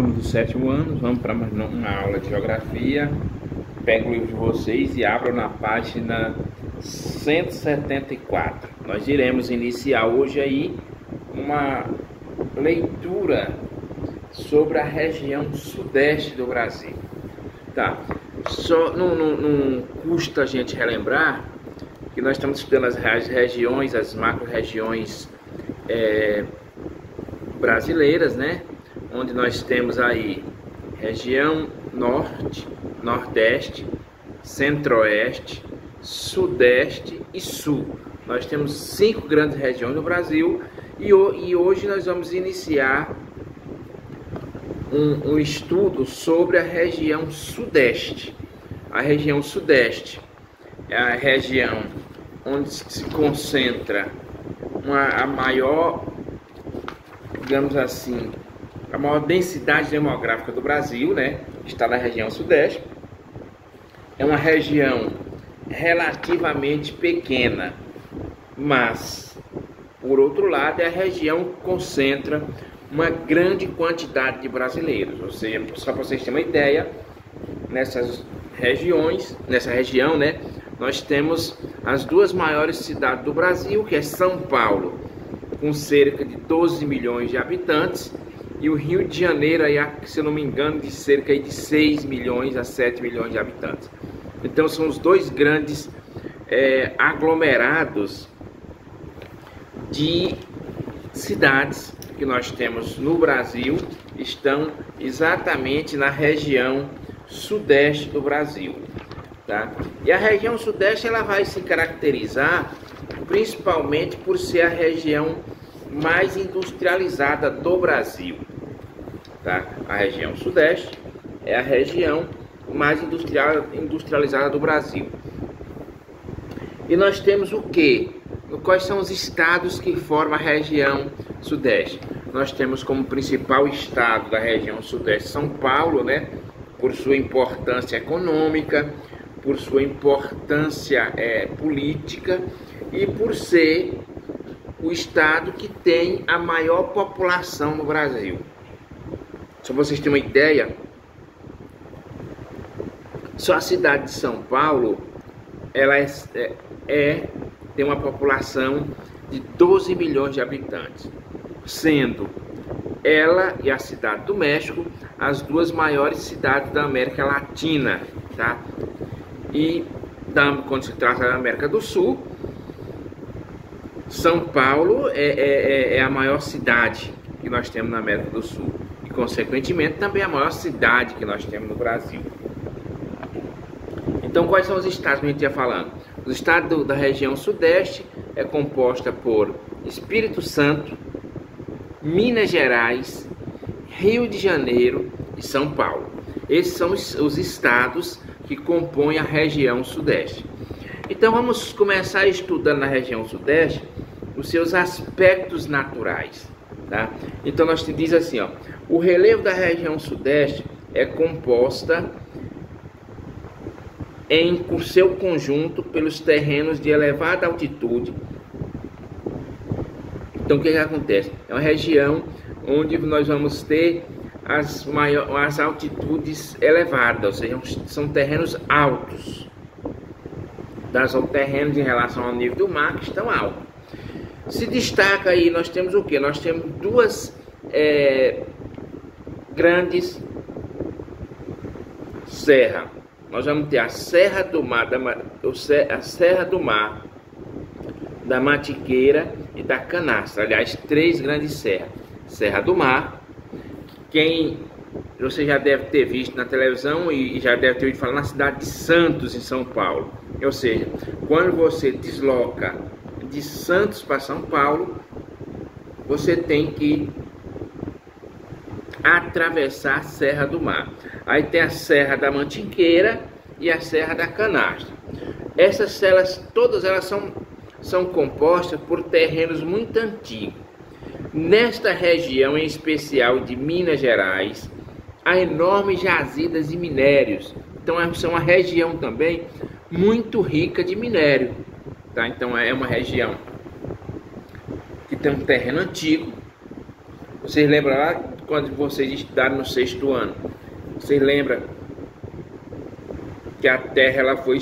alunos do sétimo ano, vamos para mais uma aula de geografia. Pego o livro de vocês e abro na página 174. Nós iremos iniciar hoje aí uma leitura sobre a região sudeste do Brasil. Tá? Só não custa a gente relembrar que nós estamos estudando as regiões, as macro-regiões brasileiras, né? Onde nós temos aí região norte, nordeste, centro-oeste, sudeste e sul. Nós temos 5 grandes regiões no Brasil e hoje nós vamos iniciar um estudo sobre a região sudeste. A região sudeste é a região onde se concentra a maior, digamos assim, a maior densidade demográfica do Brasil, né? Está na região sudeste. É uma região relativamente pequena, mas, por outro lado, é a região que concentra uma grande quantidade de brasileiros. Ou seja, só para vocês terem uma ideia, nessa região, né, nós temos as 2 maiores cidades do Brasil, que é São Paulo, com cerca de 12 milhões de habitantes, e o Rio de Janeiro, aí, se eu não me engano, de cerca de 6 milhões a 7 milhões de habitantes. Então são os 2 grandes aglomerados de cidades que nós temos no Brasil, estão exatamente na região sudeste do Brasil, tá? E a região sudeste ela vai se caracterizar principalmente por ser a região mais industrializada do Brasil, tá? A região sudeste é a região mais industrializada do Brasil. E nós temos o quê? Quais são os estados que formam a região sudeste? Nós temos como principal estado da região sudeste São Paulo, né? Por sua importância econômica, por sua importância política e por ser o estado que tem a maior população no Brasil. Só para vocês terem uma ideia, só a cidade de São Paulo ela tem uma população de 12 milhões de habitantes, sendo ela e a cidade do México as 2 maiores cidades da América Latina, tá? E quando se trata da América do Sul, São Paulo é a maior cidade que nós temos na América do Sul e, consequentemente, também a maior cidade que nós temos no Brasil. Então, quais são os estados que a gente ia falando? O estado da região sudeste é composta por Espírito Santo, Minas Gerais, Rio de Janeiro e São Paulo. Esses são os estados que compõem a região sudeste. Então vamos começar estudando na região sudeste os seus aspectos naturais, tá? Então nós diz assim, ó, o relevo da região sudeste é composta em seu conjunto pelos terrenos de elevada altitude. Então o que acontece? É uma região onde nós vamos ter as altitudes elevadas, ou seja, são terrenos altos. São terrenos em relação ao nível do mar que estão altos. Se destaca aí, nós temos o que? Nós temos 2 grandes serras. Nós vamos ter a Serra do Mar, a Serra do Mar, da Mantiqueira e da Canastra. Aliás, 3 grandes serras. Serra do Mar, quem você já deve ter visto na televisão e já deve ter ouvido falar na cidade de Santos, em São Paulo. Ou seja, quando você desloca de Santos para São Paulo, você tem que atravessar a Serra do Mar. Aí tem a Serra da Mantiqueira e a Serra da Canastra. Essas serras, todas elas são compostas por terrenos muito antigos. Nesta região, em especial de Minas Gerais, há enormes jazidas de minérios. Então é uma região também muito rica de minério, tá? Então é uma região que tem um terreno antigo. Vocês lembram lá quando vocês estudaram no 6º ano. Vocês lembram que a Terra ela foi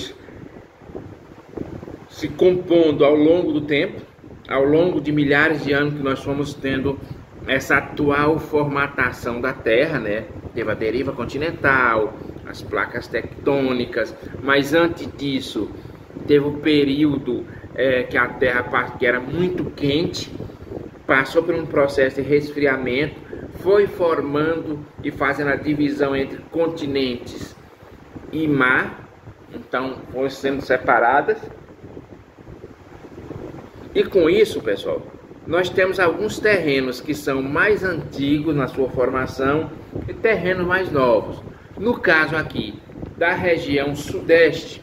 se compondo ao longo do tempo, ao longo de milhares de anos que nós fomos tendo essa atual formatação da Terra, né? Teve a deriva continental, as placas tectônicas, mas antes disso teve o período que a Terra, que era muito quente, passou por um processo de resfriamento, foi formando e fazendo a divisão entre continentes e mar, então foram sendo separadas. E com isso, pessoal, nós temos alguns terrenos que são mais antigos na sua formação e terrenos mais novos. No caso aqui da região sudeste,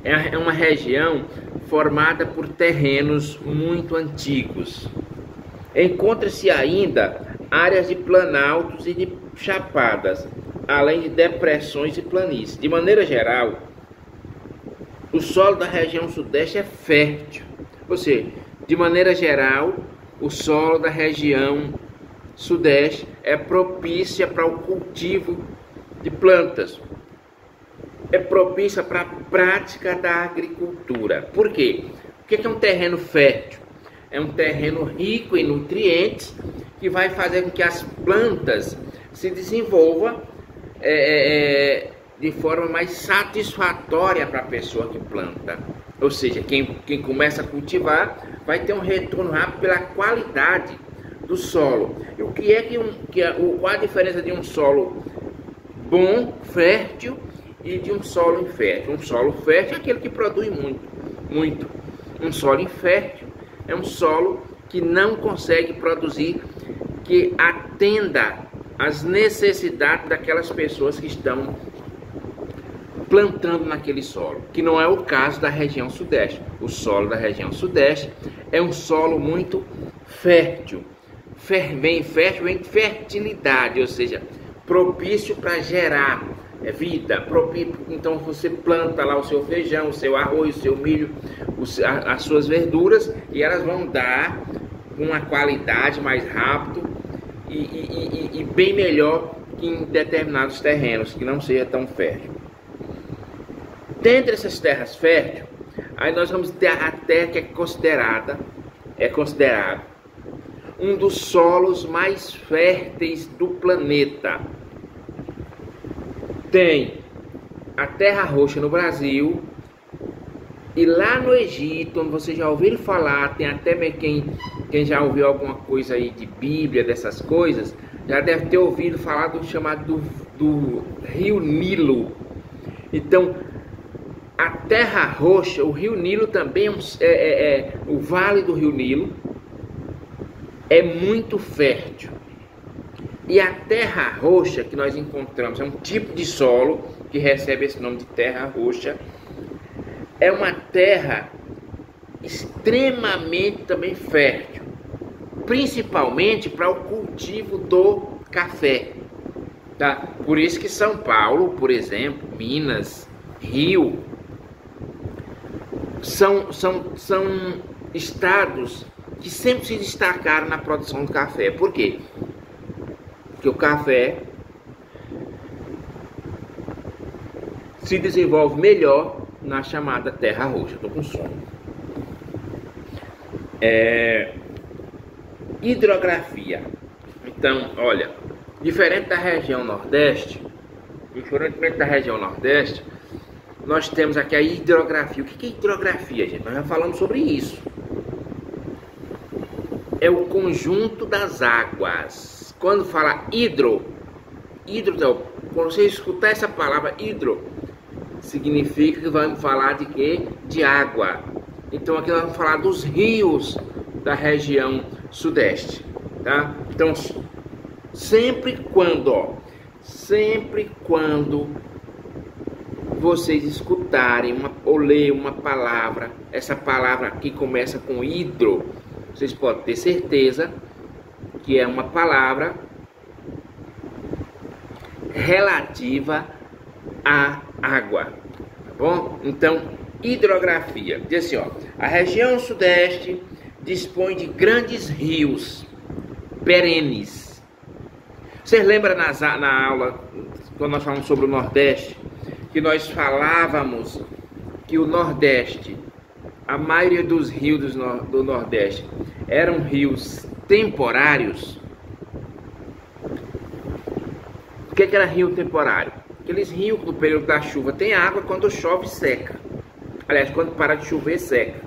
é uma região formada por terrenos muito antigos. Encontra-se ainda áreas de planaltos e de chapadas, além de depressões e planícies. De maneira geral, o solo da região sudeste é fértil. Ou seja, de maneira geral, o solo da região sudeste é propícia para o cultivo de plantas. É propícia para a prática da agricultura. Por quê? O que é um terreno fértil? É um terreno rico em nutrientes que vai fazer com que as plantas se desenvolvam de forma mais satisfatória para a pessoa que planta. Ou seja, quem começa a cultivar vai ter um retorno rápido pela qualidade do solo. E o que é qual a diferença de um solo bom, fértil, e de um solo infértil? Um solo fértil é aquele que produz muito. Um solo infértil é um solo que não consegue produzir, que atenda às necessidades daquelas pessoas que estão plantando naquele solo, que não é o caso da região sudeste. O solo da região sudeste é um solo muito fértil, bem fértil em fertilidade, ou seja, propício para gerar vida. Então você planta lá o seu feijão, o seu arroz, o seu milho, as suas verduras, e elas vão dar uma qualidade mais rápido e bem melhor que em determinados terrenos que não seja tão fértil. Dentre essas terras férteis, aí nós vamos ter a terra que é considerado um dos solos mais férteis do planeta. Tem a terra roxa no Brasil, e lá no Egito, onde vocês já ouviram falar, tem até quem já ouviu alguma coisa aí de Bíblia, dessas coisas, já deve ter ouvido falar do chamado do Rio Nilo. Então, a terra roxa, o Rio Nilo também o Vale do Rio Nilo é muito fértil. E a terra roxa que nós encontramos é um tipo de solo que recebe esse nome de terra roxa. É uma terra extremamente também fértil, principalmente para o cultivo do café, tá? Por isso que São Paulo, por exemplo, Minas, Rio, são estados que sempre se destacaram na produção do café. Por quê? Porque o café se desenvolve melhor na chamada terra roxa. Estou com sono. Hidrografia. Então, olha, diferente da região nordeste, nós temos aqui a hidrografia. O que é hidrografia, gente? Nós já falamos sobre isso. É o conjunto das águas. Quando fala quando você escutar essa palavra hidro, significa que vamos falar de quê? De água. Então aqui nós vamos falar dos rios da região sudeste, tá? Então sempre quando vocês escutarem ou ler uma palavra, essa palavra que começa com hidro, vocês podem ter certeza que é uma palavra relativa à água, tá bom? Então, hidrografia diz assim, ó, a região sudeste dispõe de grandes rios perenes Vocês lembram na aula, quando nós falamos sobre o Nordeste, que nós falávamos que o Nordeste, a maioria dos rios do Nordeste eram rios temporários? O que era rio temporário? Aqueles rios que no período da chuva tem água, quando chove seca. Aliás, quando para de chover seca.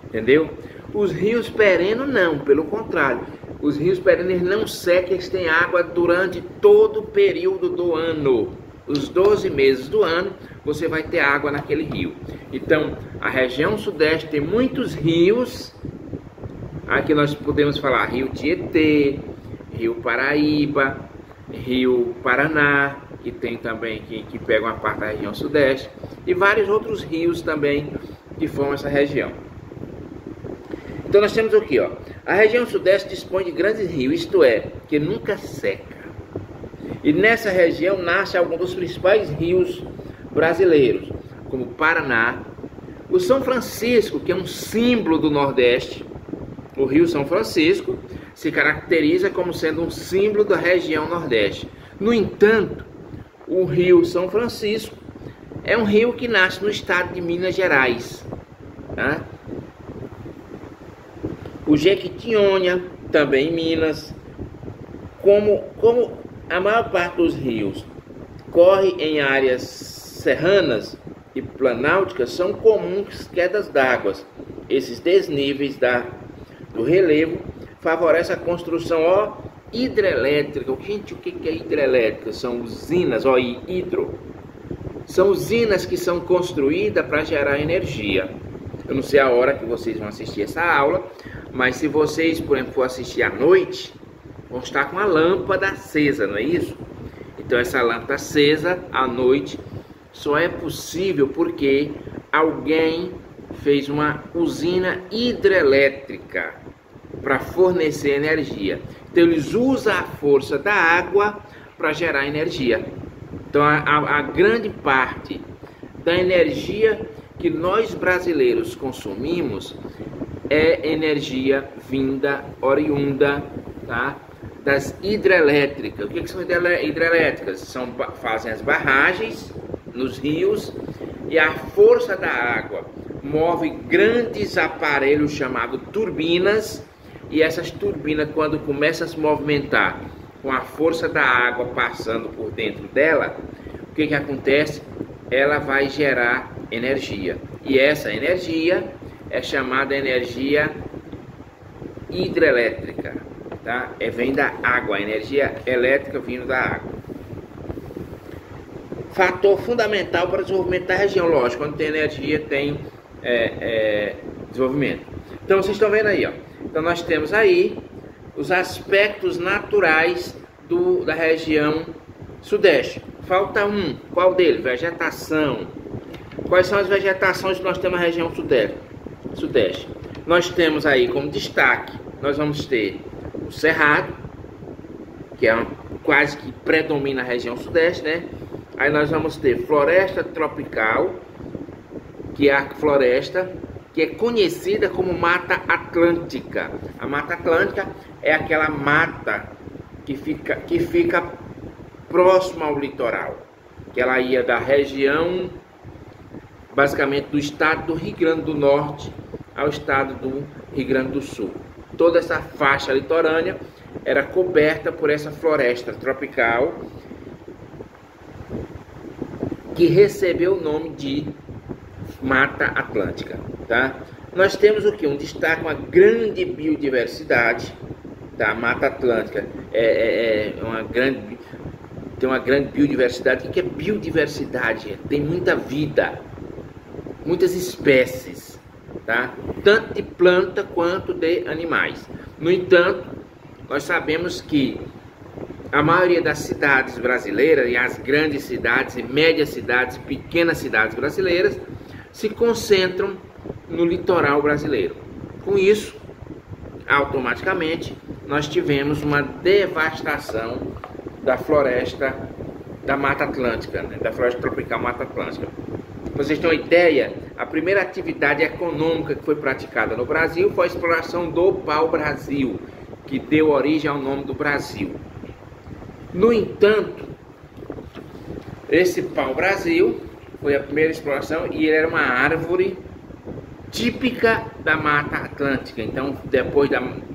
Entendeu? Os rios perenos não, pelo contrário. Os rios perenes não secam, eles têm água durante todo o período do ano. Os 12 meses do ano, você vai ter água naquele rio. Então, a região sudeste tem muitos rios. Aqui nós podemos falar Rio Tietê, Rio Paraíba, Rio Paraná, que tem também, que pega uma parte da região sudeste, e vários outros rios também que formam essa região. Então nós temos aqui, ó, a região sudeste dispõe de grandes rios, isto é, que nunca seca. E nessa região nasce alguns dos principais rios brasileiros, como o Paraná, o São Francisco, que é um símbolo do Nordeste. O Rio São Francisco se caracteriza como sendo um símbolo da região Nordeste. No entanto, o Rio São Francisco é um rio que nasce no estado de Minas Gerais, tá? O Jequitinhonha, também em Minas, como a maior parte dos rios corre em áreas serranas e planálticas, são comuns quedas d'água. Esses desníveis do relevo favorecem a construção hidrelétrica. Gente, o que é hidrelétrica? São usinas, hidro. São usinas que são construídas para gerar energia. Eu não sei a hora que vocês vão assistir essa aula, mas se vocês, por exemplo, for assistir à noite, vão estar com a lâmpada acesa, não é isso? Então essa lâmpada acesa à noite só é possível porque alguém fez uma usina hidrelétrica para fornecer energia. Então eles usam a força da água para gerar energia. Então a grande parte da energia que nós brasileiros consumimos é energia oriunda, tá, das hidrelétricas. O que são hidrelétricas? Fazem as barragens nos rios e a força da água move grandes aparelhos chamados turbinas, e essas turbinas, quando começam a se movimentar com a força da água passando por dentro dela, o que acontece? Ela vai gerar energia, e essa energia é chamada energia hidrelétrica, tá? Vem da água, a energia elétrica vindo da água. Fator fundamental para o desenvolvimento da região. Lógico, quando tem energia tem desenvolvimento. Então vocês estão vendo aí, ó. Então nós temos aí os aspectos naturais da região sudeste. Falta um. Qual deles? Vegetação. Quais são as vegetações que nós temos na região sudeste? Nós temos aí como destaque, nós vamos ter o cerrado, que é quase que predomina a região sudeste, né? Aí nós vamos ter floresta tropical, que é a floresta que é conhecida como Mata Atlântica. A Mata Atlântica é aquela mata que fica próxima ao litoral, que ela ia da região, basicamente do estado do Rio Grande do Norte ao estado do Rio Grande do Sul. Toda essa faixa litorânea era coberta por essa floresta tropical, que recebeu o nome de Mata Atlântica, tá? Nós temos o que? Um destaque, uma grande biodiversidade, tá? Mata Atlântica tem uma grande biodiversidade. O que é biodiversidade? Tem muita vida, muitas espécies, tá? Tanto de planta quanto de animais. No entanto, nós sabemos que a maioria das cidades brasileiras, e as grandes cidades, e médias cidades, pequenas cidades brasileiras, se concentram no litoral brasileiro. Com isso, automaticamente, nós tivemos uma devastação da floresta da Mata Atlântica, né? Da floresta tropical Mata Atlântica. Para vocês terem uma ideia, a primeira atividade econômica que foi praticada no Brasil foi a exploração do pau-brasil, que deu origem ao nome do Brasil. No entanto, esse pau-brasil foi a primeira exploração e ele era uma árvore típica da Mata Atlântica. Então,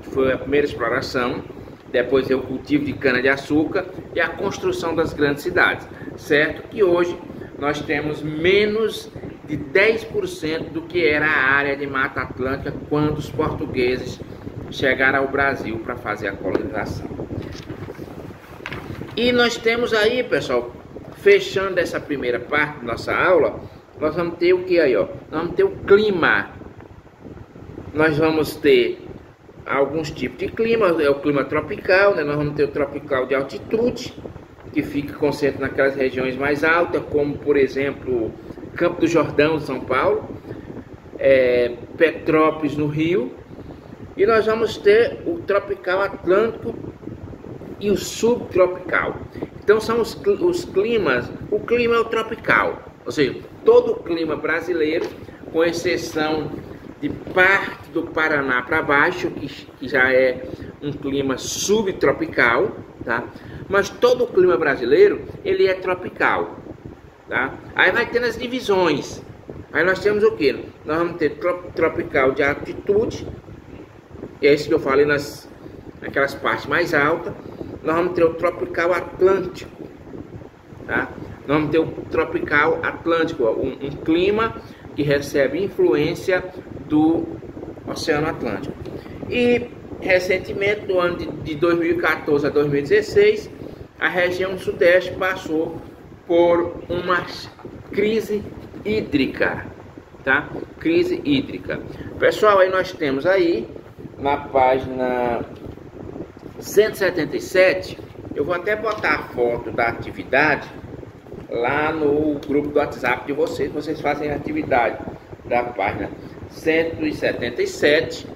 foi a primeira exploração, depois veio o cultivo de cana-de-açúcar e a construção das grandes cidades. Certo que hoje nós temos menos de 10% do que era a área de Mata Atlântica quando os portugueses chegaram ao Brasil para fazer a colonização. E nós temos aí, pessoal, fechando essa primeira parte da nossa aula, nós vamos ter o que aí, ó? Nós vamos ter o clima. Nós vamos ter alguns tipos de clima, é o clima tropical, né? Nós vamos ter o tropical de altitude, que fica concentrado naquelas regiões mais altas, como por exemplo, Campo do Jordão, São Paulo, Petrópolis, no Rio. E nós vamos ter o tropical atlântico e o subtropical. Então são os climas, o clima é o tropical, ou seja, todo o clima brasileiro, com exceção de parte do Paraná para baixo, que já é um clima subtropical, tá? Mas todo o clima brasileiro, ele é tropical, tá? Aí vai tendo as divisões. Aí nós temos o que? Nós vamos ter tropical de altitude, é isso que eu falei naquelas partes mais altas. Nós vamos ter o tropical atlântico, tá? Nós vamos ter o tropical atlântico, um clima que recebe influência do Oceano Atlântico. E recentemente, no ano de 2014 a 2016, a região sudeste passou por uma crise hídrica, tá? Crise hídrica. Pessoal, aí nós temos aí na página 177, eu vou até botar a foto da atividade lá no grupo do WhatsApp de vocês fazem a atividade da página 177,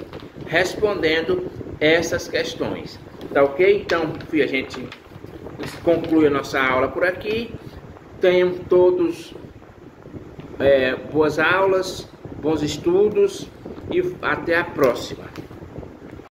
respondendo essas questões, tá ok? Então, a gente conclui a nossa aula por aqui. Tenham todos boas aulas, bons estudos e até a próxima.